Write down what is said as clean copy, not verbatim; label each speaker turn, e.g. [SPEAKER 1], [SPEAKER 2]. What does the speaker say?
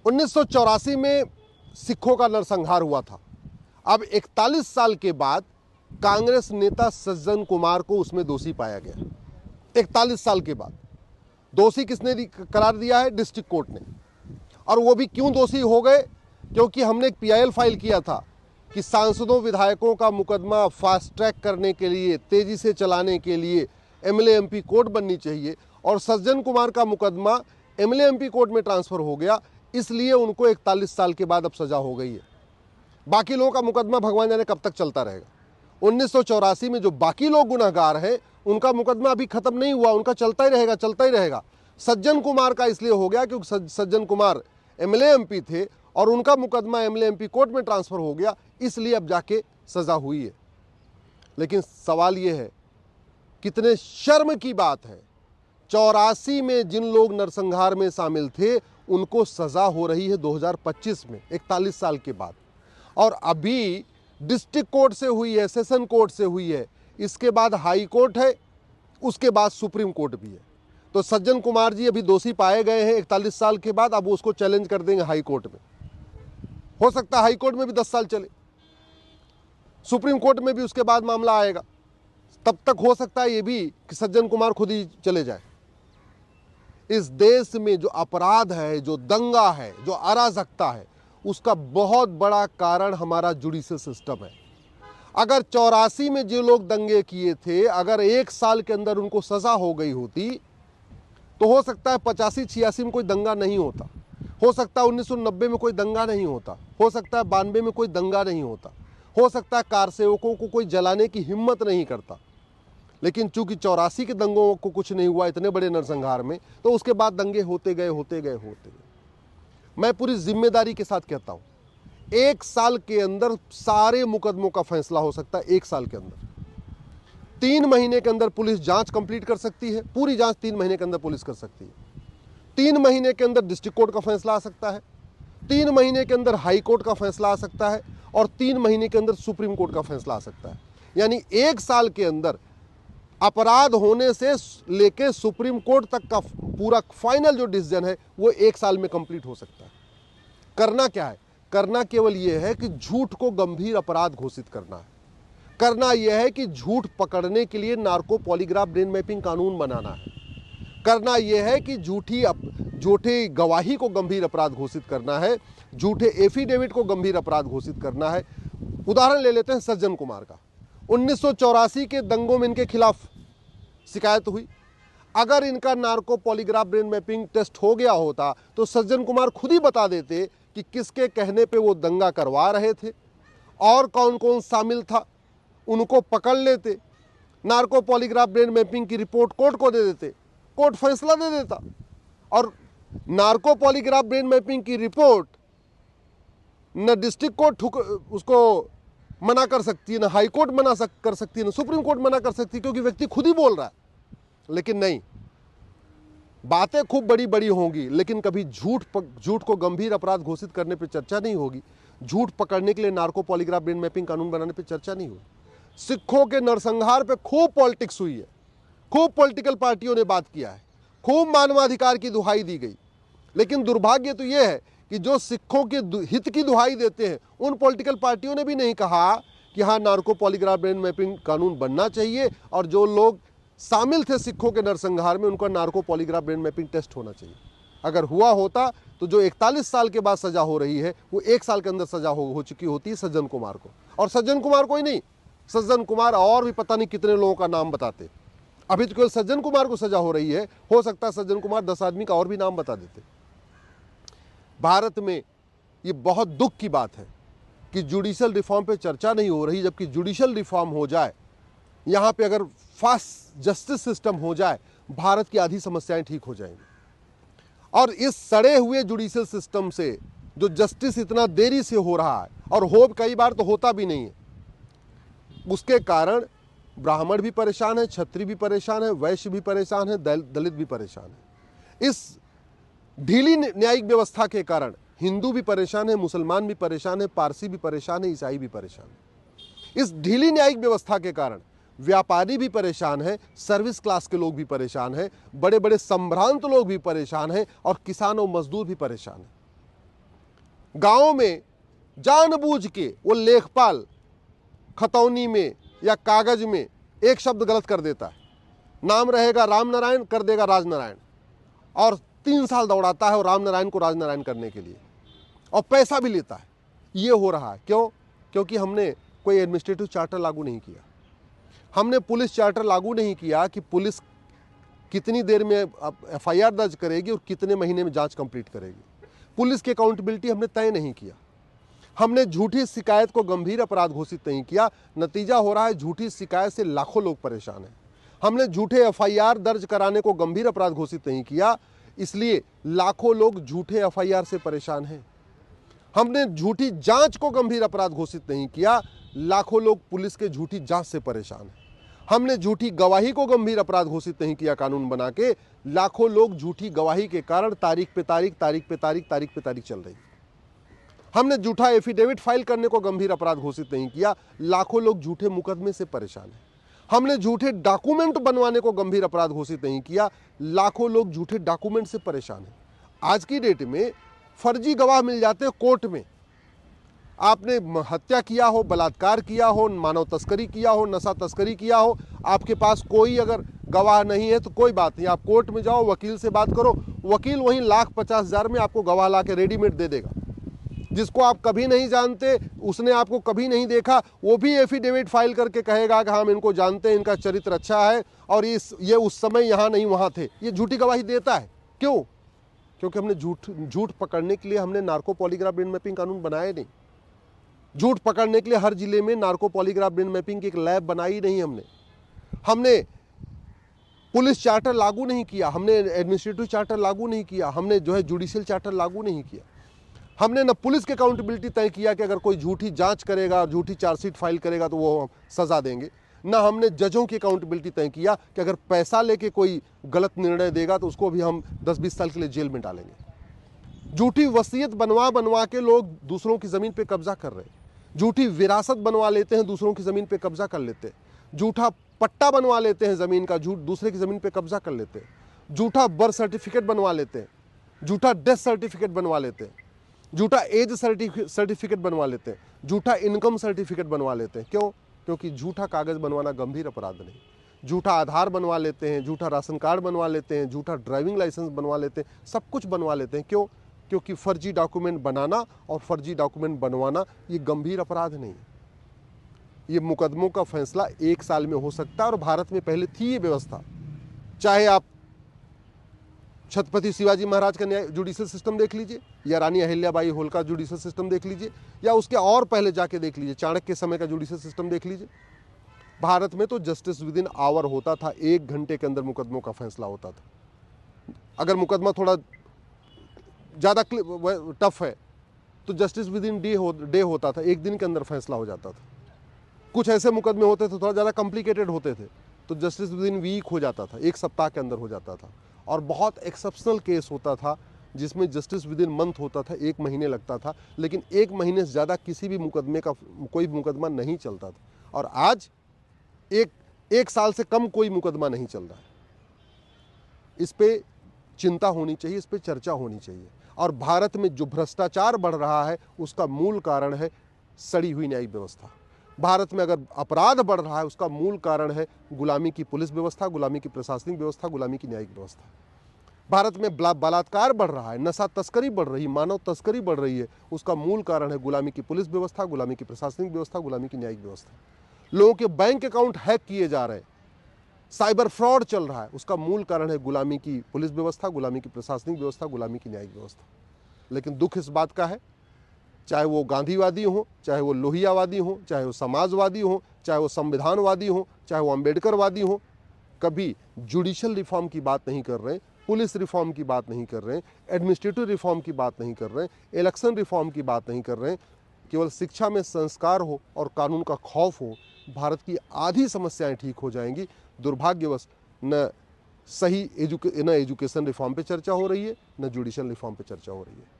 [SPEAKER 1] 1984 में सिखों का नरसंहार हुआ था। अब 41 साल के बाद कांग्रेस नेता सज्जन कुमार को उसमें दोषी पाया गया। 41 साल के बाद दोषी किसने करार दिया है? डिस्ट्रिक्ट कोर्ट ने। और वो भी क्यों दोषी हो गए? क्योंकि हमने एक पीआईएल फाइल किया था कि सांसदों विधायकों का मुकदमा फास्ट ट्रैक करने के लिए, तेजी से चलाने के लिए एमएलए एमपी कोर्ट बननी चाहिए, और सज्जन कुमार का मुकदमा एमएलए एमपी कोर्ट में ट्रांसफर हो गया, इसलिए उनको 41 साल के बाद अब सजा हो गई है। बाकी लोगों का मुकदमा भगवान जाने कब तक चलता रहेगा। 1984 में जो बाकी लोग गुनहगार हैं उनका मुकदमा अभी खत्म नहीं हुआ, उनका चलता ही रहेगा, चलता ही रहेगा। सज्जन कुमार का इसलिए हो गया क्योंकि सज्जन कुमार एमएलए एमपी थे और उनका मुकदमा एमएलए एमपी कोर्ट में ट्रांसफर हो गया, इसलिए अब जाके सजा हुई है। लेकिन सवाल यह है, कितने शर्म की बात है, 84 में जिन लोग नरसंहार में शामिल थे उनको सजा हो रही है 2025 में, 41 साल के बाद। और अभी डिस्ट्रिक्ट कोर्ट से हुई है, सेशन कोर्ट से हुई है, इसके बाद हाई कोर्ट है, उसके बाद सुप्रीम कोर्ट भी है। तो सज्जन कुमार जी अभी दोषी पाए गए हैं 41 साल के बाद, अब उसको चैलेंज कर देंगे हाई कोर्ट में। हो सकता है हाई कोर्ट में भी 10 साल चले, सुप्रीम कोर्ट में भी उसके बाद मामला आएगा। तब तक हो सकता है ये भी कि सज्जन कुमार खुद ही चले जाए। इस देश में जो अपराध है, जो दंगा है, जो अराजकता है, उसका बहुत बड़ा कारण हमारा जुडिशियल सिस्टम है। अगर 84 में जो लोग दंगे किए थे, अगर 1 साल के अंदर उनको सजा हो गई होती तो हो सकता है 85-86 में कोई दंगा नहीं होता, हो सकता है 1990 में कोई दंगा नहीं होता, हो सकता है 92 में कोई दंगा नहीं होता, हो सकता है कार सेवकों को कोई जलाने की हिम्मत नहीं करता। लेकिन चूंकि 84 के दंगों को कुछ नहीं हुआ इतने बड़े नरसंहार में, तो उसके बाद दंगे होते गए। मैं पूरी जिम्मेदारी के साथ कहता हूं, 1 साल के अंदर सारे मुकदमों का फैसला हो सकता है। 1 साल के अंदर 3 महीने के अंदर पुलिस जांच कंप्लीट कर सकती है, पूरी जांच 3 महीने के अंदर पुलिस कर सकती है। 3 महीने के अंदर डिस्ट्रिक्ट कोर्ट का फैसला आ सकता है, 3 महीने के अंदर हाई कोर्ट का फैसला आ सकता है, और 3 महीने के अंदर सुप्रीम कोर्ट का फैसला आ सकता है। यानी 1 साल के अंदर अपराध होने से लेके सुप्रीम कोर्ट तक का पूरा फाइनल जो डिसीजन है वो 1 साल में कंप्लीट हो सकता है। करना क्या है? करना केवल यह है कि झूठ को गंभीर अपराध घोषित करना है। करना यह है कि झूठ पकड़ने के लिए नार्को पॉलीग्राफ ब्रेन मैपिंग कानून बनाना है। करना यह है कि झूठी गवाही को गंभीर अपराध घोषित करना है, झूठे एफिडेविट को गंभीर अपराध घोषित करना है। उदाहरण ले लेते हैं सज्जन कुमार का। 1984 के दंगों में इनके खिलाफ शिकायत हुई। अगर इनका narco polygraph brain mapping test हो गया होता तो सज्जन कुमार खुद ही बता देते कि किसके कहने पे वो दंगा करवा रहे थे और कौन कौन शामिल था, उनको पकड़ लेते, नार्को पॉलीग्राफ ब्रेन मैपिंग की रिपोर्ट कोर्ट को दे देते, कोर्ट फैसला दे देता। और नार्को पॉलीग्राफ ब्रेन मैपिंग की रिपोर्ट न डिस्ट्रिक्ट कोर्ट उसको मना कर सकती है, ना हाई कोर्ट कर सकती है, ना सुप्रीम कोर्ट मना कर सकती है, क्योंकि व्यक्ति खुद ही बोल रहा है। लेकिन नहीं, बातें खूब बड़ी बड़ी होंगी लेकिन कभी झूठ को गंभीर अपराध घोषित करने पे चर्चा नहीं होगी। झूठ पकड़ने के लिए नार्को पॉलीग्राफ ब्रेन मैपिंग कानून बनाने पे चर्चा नहीं होगी। सिखों के नरसंहार पे खूब पॉलिटिक्स हुई है, खूब पॉलिटिकल पार्टियों ने बात किया है, खूब मानवाधिकार की दुहाई दी गई। लेकिन दुर्भाग्य तो यह है कि जो सिखों के हित की दुहाई देते हैं उन पॉलिटिकल पार्टियों ने भी नहीं कहा कि हाँ नार्को पॉलीग्राफ ब्रेन मैपिंग कानून बनना चाहिए, और जो लोग शामिल थे सिखों के नरसंहार में उनका narco polygraph brain mapping test होना चाहिए। अगर हुआ होता तो जो 41 साल के बाद सजा हो रही है वो 1 साल के अंदर सजा हो चुकी होती है सज्जन कुमार को। और सज्जन कुमार को ही नहीं, सज्जन कुमार और भी पता नहीं कितने लोगों का नाम बताते। अभी तो केवल सज्जन कुमार को सजा हो रही है, हो सकता है सज्जन कुमार 10 आदमी का और भी नाम बता देते। भारत में ये बहुत दुख की बात है कि जुडिशियल रिफॉर्म पे चर्चा नहीं हो रही, जबकि जुडिशियल रिफॉर्म हो जाए, यहाँ पे अगर फास्ट जस्टिस सिस्टम हो जाए, भारत की आधी समस्याएं ठीक हो जाएंगी। और इस सड़े हुए जुडिशियल सिस्टम से जो जस्टिस इतना देरी से हो रहा है, और हो कई बार तो होता भी नहीं है, उसके कारण ब्राह्मण भी परेशान है, क्षत्रिय भी परेशान है, वैश्य भी परेशान है, दलित भी परेशान है। इस ढीली न्यायिक व्यवस्था के कारण हिंदू भी परेशान है, मुसलमान भी परेशान है, पारसी भी परेशान है, ईसाई भी परेशान है। इस ढीली न्यायिक व्यवस्था के कारण व्यापारी भी परेशान है, सर्विस क्लास के लोग भी परेशान हैं, बड़े बड़े संभ्रांत लोग भी परेशान हैं, और किसान और मजदूर भी परेशान हैं। गांव में जानबूझ के वो लेखपाल खतौनी में या कागज में एक शब्द गलत कर देता है, नाम रहेगा राम नारायण, कर देगा राजनारायण, और 3 साल दौड़ाता है और राम नारायण को राजनारायण करने के लिए, और पैसा भी लेता है। ये हो रहा है क्यों? क्योंकि हमने कोई एडमिनिस्ट्रेटिव चार्टर लागू नहीं किया, हमने पुलिस चार्टर लागू नहीं किया कि पुलिस कितनी देर में एफआईआर दर्ज करेगी और कितने महीने में जांच कंप्लीट करेगी। पुलिस की अकाउंटेबिलिटी हमने तय नहीं किया, हमने झूठी शिकायत को गंभीर अपराध घोषित नहीं किया। नतीजा हो रहा है झूठी शिकायत से लाखों लोग परेशान हैं। हमने झूठे एफआईआर दर्ज कराने को गंभीर अपराध घोषित नहीं किया, इसलिए लाखों लोग झूठे एफआईआर से परेशान हैं। हमने झूठी जांच को गंभीर अपराध घोषित नहीं किया, लाखों लोग पुलिस के झूठी जांच से परेशान हैं। हमने झूठी गवाही को गंभीर अपराध घोषित नहीं किया कानून बना के, लाखों लोग झूठी गवाही के कारण तारीख पे तारीख चल रही। हमने झूठा एफिडेविट फाइल करने को गंभीर अपराध घोषित नहीं किया, लाखों लोग झूठे मुकदमे से परेशान हैं। हमने झूठे डॉक्यूमेंट बनवाने को गंभीर अपराध घोषित नहीं किया, लाखों लोग झूठे डॉक्यूमेंट से परेशान हैं। आज की डेट में फर्जी गवाह मिल जाते हैं कोर्ट में। आपने हत्या किया हो, बलात्कार किया हो, मानव तस्करी किया हो, नशा तस्करी किया हो, आपके पास कोई अगर गवाह नहीं है तो कोई बात नहीं, आप कोर्ट में जाओ, वकील से बात करो, वकील वहीं 1,50,000 में आपको गवाह ला के रेडीमेड दे देगा। जिसको आप कभी नहीं जानते, उसने आपको कभी नहीं देखा, वो भी एफिडेविट फाइल करके कहेगा कि हम इनको जानते हैं, इनका चरित्र अच्छा है और ये उस समय यहाँ नहीं वहाँ थे। ये झूठी गवाही देता है। क्यों? क्योंकि हमने झूठ पकड़ने के लिए हमने नार्को पॉलीग्राफ ब्रेन मैपिंग कानून बनाया नहीं। झूठ पकड़ने के लिए हर जिले में नार्को पॉलीग्राफ ब्रेन मैपिंग की एक लैब बनाई नहीं हमने पुलिस चार्टर लागू नहीं किया, हमने एडमिनिस्ट्रेटिव चार्टर लागू नहीं किया, हमने जो है जुडिशियल चार्टर लागू नहीं किया। हमने न पुलिस की अकाउंटेबिलिटी तय किया कि अगर कोई झूठी जांच करेगा, झूठी चार्जशीट फाइल करेगा तो वो सजा देंगे। न हमने जजों की अकाउंटेबिलिटी तय किया कि अगर पैसा लेके कोई गलत निर्णय देगा तो उसको भी हम 10-20 साल के लिए जेल में डालेंगे। झूठी वसीयत बनवा के लोग दूसरों की ज़मीन पे कब्जा कर रहे हैं। झूठी विरासत बनवा लेते हैं, दूसरों की ज़मीन पे कब्जा कर लेते हैं। झूठा पट्टा बनवा लेते हैं ज़मीन का, दूसरे की ज़मीन पे कब्जा कर लेते हैं। झूठा बर्थ सर्टिफिकेट बनवा लेते हैं, झूठा डेथ सर्टिफिकेट बनवा लेते हैं, झूठा एज सर्टिफिकेट बनवा लेते हैं, झूठा इनकम सर्टिफिकेट बनवा लेते हैं। क्यों? क्योंकि झूठा कागज़ बनवाना गंभीर अपराध नहीं। झूठा आधार बनवा लेते हैं, झूठा राशन कार्ड बनवा लेते हैं, झूठा ड्राइविंग लाइसेंस बनवा लेते हैं, सब कुछ बनवा लेते हैं। क्यों? क्योंकि फर्जी डॉक्यूमेंट बनाना और फर्जी डॉक्यूमेंट बनवाना ये गंभीर अपराध नहीं है। ये मुकदमों का फैसला 1 साल में हो सकता है और भारत में पहले थी ये व्यवस्था। चाहे आप छत्रपति शिवाजी महाराज का न्याय जुडिशियल सिस्टम देख लीजिए, या रानी अहिल्याबाई होलकर जुडिशियल सिस्टम देख लीजिए, या उसके और पहले जाके देख लीजिए, चाणक्य के समय का जुडिशियल सिस्टम देख लीजिए। भारत में तो जस्टिस विद इन आवर होता था, 1 घंटे के अंदर मुकदमों का फैसला होता था। अगर मुकदमा थोड़ा ज़्यादा टफ है तो जस्टिस विद इन डे होता था, 1 दिन के अंदर फैसला हो जाता था। कुछ ऐसे मुकदमे होते थे थोड़ा ज़्यादा कॉम्प्लिकेटेड होते थे तो जस्टिस विद इन वीक हो जाता था, 1 सप्ताह के अंदर हो जाता था। और बहुत एक्सेप्शनल केस होता था जिसमें जस्टिस विद इन मंथ होता था, 1 महीने लगता था, लेकिन 1 महीने से ज़्यादा किसी भी मुकदमे का कोई मुकदमा नहीं चलता था। और आज एक साल से कम कोई मुकदमा नहीं चल रहा है। इस पे चिंता होनी चाहिए, इस पे चर्चा होनी चाहिए। और भारत में जो भ्रष्टाचार बढ़ रहा है उसका मूल कारण है सड़ी हुई न्यायिक व्यवस्था। भारत में अगर अपराध बढ़ रहा है उसका मूल कारण है गुलामी की पुलिस व्यवस्था, गुलामी की प्रशासनिक व्यवस्था, गुलामी की न्यायिक व्यवस्था। भारत में बलात्कार बढ़ रहा है, नशा तस्करी बढ़ रही है, मानव तस्करी बढ़ रही है, उसका मूल कारण है गुलामी की पुलिस व्यवस्था, गुलामी की प्रशासनिक व्यवस्था, गुलामी की न्यायिक व्यवस्था। लोगों के बैंक अकाउंट हैक किए जा रहे हैं, साइबर फ्रॉड चल रहा है, उसका मूल कारण है गुलामी की पुलिस व्यवस्था, गुलामी की प्रशासनिक व्यवस्था, गुलामी की न्यायिक व्यवस्था। लेकिन दुख इस बात का है, चाहे वो गांधीवादी हो, चाहे वो लोहियावादी हो, चाहे वो समाजवादी हो, चाहे वो संविधानवादी हो, चाहे वो अम्बेडकरवादी हो, कभी जुडिशियल रिफॉर्म की बात नहीं कर रहे हैं, पुलिस रिफॉर्म की बात नहीं कर रहे हैं, एडमिनिस्ट्रेटिव रिफॉर्म की बात नहीं कर रहे हैं, इलेक्शन रिफॉर्म की बात नहीं कर रहे हैं। केवल शिक्षा में संस्कार हो और कानून का खौफ हो, भारत की आधी समस्याएं ठीक हो जाएंगी। दुर्भाग्यवश न एजुकेशन रिफॉर्म पे चर्चा हो रही है, न जुडिशियल रिफॉर्म पे चर्चा हो रही है।